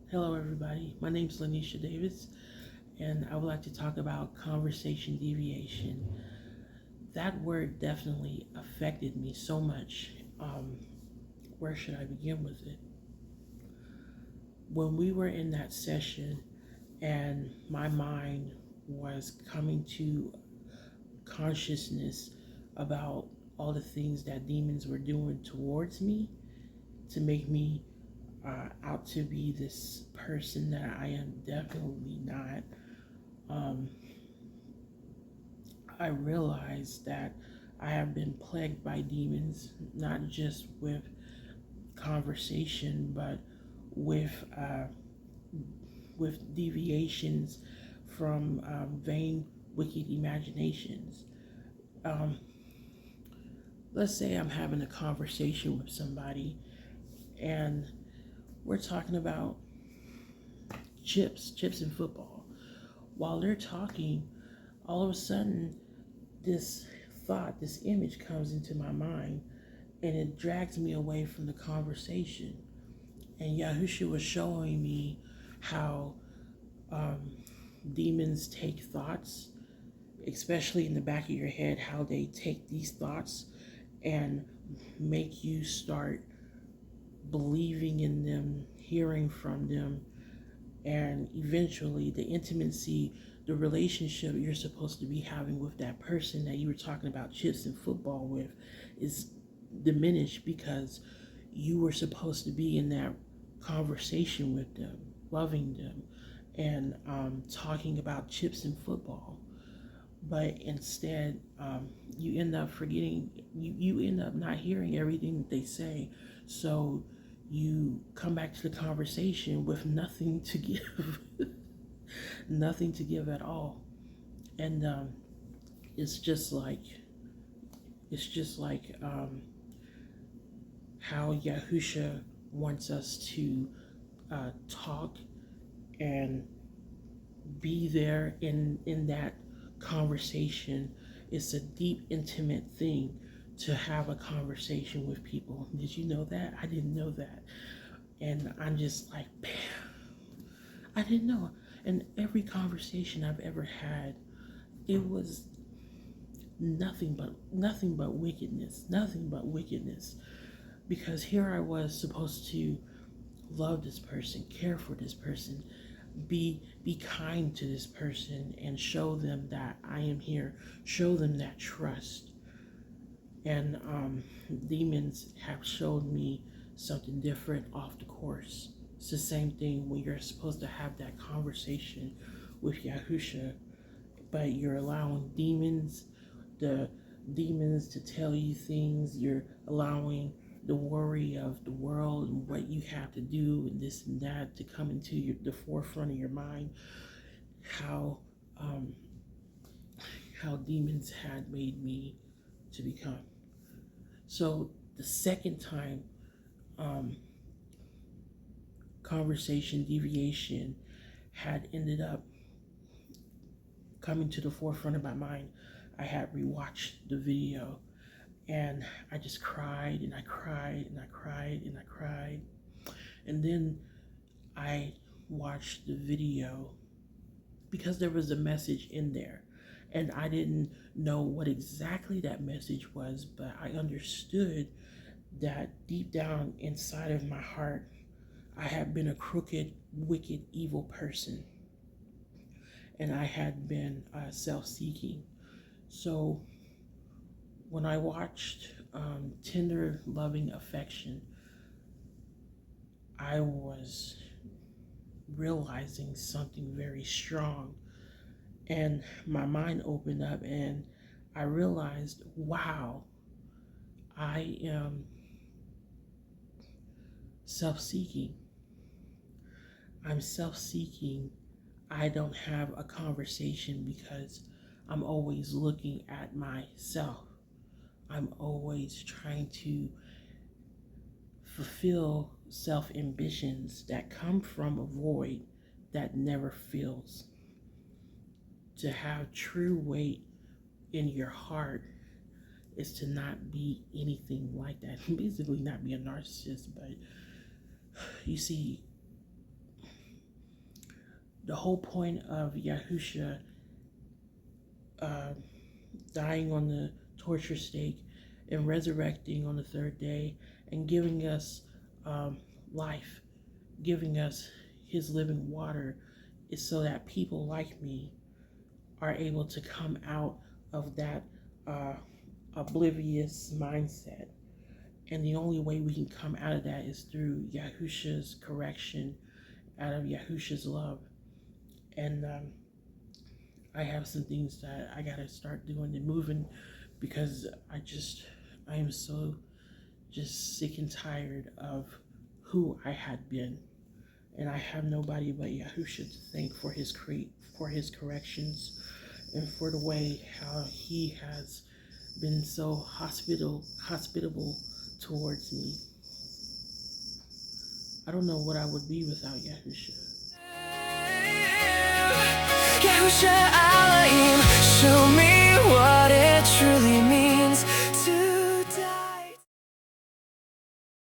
Hello, everybody. My name is Lanisha Davis, and I would like to talk about conversation deviation. That word definitely affected me so much. Where should I begin with it? When we were in that session, and my mind was coming to consciousness about all the things that demons were doing towards me to make me out to be this person that I am definitely not. Um, I realized that I have been plagued by demons, not just with conversation, but with uh, with deviations from vain, wicked imaginations. Um, let's say I'm having a conversation with somebody, and we're talking about chips in football. While they're talking, all of a sudden, this thought, this image comes into my mind and it drags me away from the conversation. And Yahusha was showing me how um, demons take thoughts, especially in the back of your head, how they take these thoughts and make you start believing in them, hearing from them, and eventually the intimacy, the relationship you're supposed to be having with that person that you were talking about chips and football with is diminished because you were supposed to be in that conversation with them, loving them, and talking about chips and football. But instead, you end up forgetting, you end up not hearing everything that they say. So you come back to the conversation with nothing to give, nothing to give at all. And it's just like, it's just like how Yahusha wants us to talk and be there in that conversation. It's a deep, intimate thing to have a conversation with people. Did you know that? I didn't know that. And I'm just like, bam, I didn't know. And every conversation I've ever had, it was nothing but wickedness, nothing but wickedness. Because here I was supposed to love this person, care for this person, be kind to this person, and show them that I am here, show them that trust. And demons have showed me something different off the course. It's the same thing when you're supposed to have that conversation with Yahusha, but you're allowing the demons to tell you things. You're allowing the worry of the world and what you have to do and this and that to come into the forefront of your mind. How um, how demons had made me to become. So the second time, um, conversation deviation had ended up coming to the forefront of my mind. I had rewatched the video and I just cried and I cried and I cried and I cried. And then I watched the video because there was a message in there. And I didn't know what exactly that message was, but I understood that deep down inside of my heart, I had been a crooked, wicked, evil person. And I had been self seeking. So when I watched Tender Loving Affection, I was realizing something very strong. And my mind opened up and I realized, wow, I am self seeking. I'm self seeking. I don't have a conversation because I'm always looking at myself. I'm always trying to fulfill self ambitions that come from a void that never fills. To have true weight in your heart is to not be anything like that. Basically, not be a narcissist, but you see, The whole point of Yahusha uh, dying on the torture stake and resurrecting on the third day and giving us life, giving us his living water, is so that people like me are able to come out of that oblivious mindset. And the only way we can come out of that is through Yahusha's correction, out of Yahusha's love. And I have some things that I gotta start doing and moving, because I am so just sick and tired of who I had been. And I have nobody but Yahusha to thank for his corrections, and for the way how he has been so hospitable towards me. I don't know what I would be without Yahusha. Yahusha,